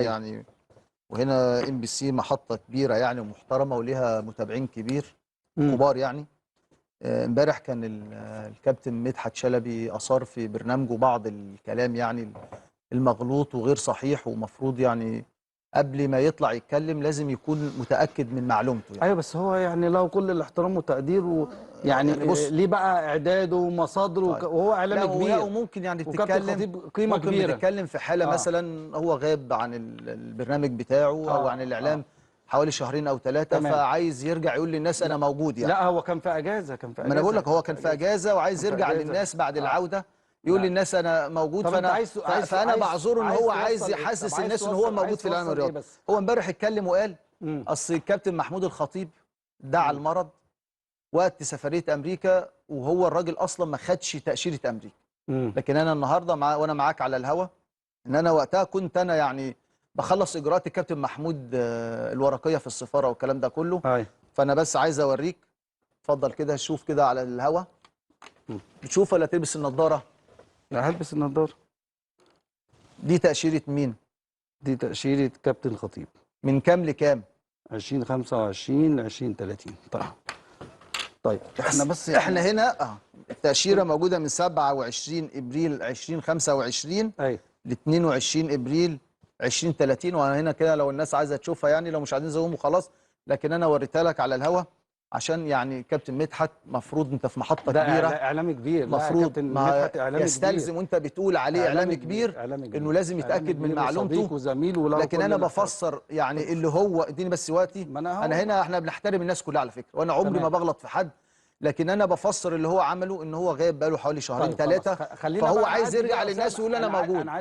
يعني. وهنا ام بي سي محطه كبيره يعني ومحترمه وليها متابعين إمم. كبار يعني. امبارح كان الكابتن مدحت شلبي اثار في برنامجه بعض الكلام يعني المغلوط وغير صحيح، ومفروض يعني قبل ما يطلع يتكلم لازم يكون متاكد من معلومته يعني. أيوه، بس هو يعني له كل الاحترام والتقدير يعني يعني بص، ليه بقى إعداده ومصادره طيب وهو لا إعلامي ولا كبير، وممكن يعني وكابتن بتتكلم، خطيب قيمة ممكن كبيرة. بتتكلم في حاله آه، مثلا هو غاب عن البرنامج بتاعه او عن آه، الاعلام حوالي شهرين او ثلاثه، تمام. فعايز يرجع يقول للناس انا لأ، موجود يعني. لأ، هو كان في إجازة، كان في ما انا بقول إجازة، لك هو كان كان في في إجازة، اجازه وعايز كان في يرجع إجازة. للناس بعد آه، العوده يقول لأ. للناس انا موجود. طب أنت فانا بعذره ان هو عايز توصّل إيه؟ طب يحسس الناس ان هو موجود عايز في الاعلام توصّل إيه الرياضي. بس؟ هو امبارح اتكلم وقال إمم، اصل الكابتن محمود الخطيب دعا إمم، المرض وقت سفريه امريكا، وهو الراجل اصلا ما خدش تاشيره امريكا. إمم، لكن انا النهارده وانا معاك على الهوا ان انا وقتها كنت انا يعني بخلص اجراءات الكابتن محمود الورقيه في السفاره والكلام ده كله. أيوه، فانا بس عايز اوريك، اتفضل كده شوف كده على الهوا. إمم. بتشوف ولا تلبس النضاره؟ لأ، هالبس النضارة. دي تاشيره مين؟ دي تأشيرة كابتن خطيب. من كام لكام؟ 2025 ل2030. طيب إحنا بس احنا يعني هنا التاشيره كل موجوده من 27 ابريل 2025 أيوه. ل 22 ابريل 2030. وانا هنا كده لو الناس عايزه تشوفها يعني، لو مش عايزين زوم وخلاص، لكن انا وريتها لك على الهوا عشان يعني كابتن مدحت مفروض انت في محطه كبيره، ده إعلامي كبير، لا يا مفروض كابتن ما مدحت إعلامي كبير، يستلزم وانت بتقول عليه اعلامي كبير إعلامي انه كبير، لازم إعلامي يتاكد من كبير معلومته. وصديق وزميل وله لكن كل انا الاحترام. بفسر طب يعني اللي هو اديني بس وقتي. ما أنا انا أهو هنا احنا بنحترم الناس كلها على فكره، وانا عمري ما تمام. بغلط في حد، لكن انا بفسر اللي هو عمله ان هو غايب بقاله حوالي شهرين طيب خلاص ثلاثه، خلّينا فهو بقى عايز نعدّي دي يرجع يا للناس أسامة، ويقول انا موجود. أنا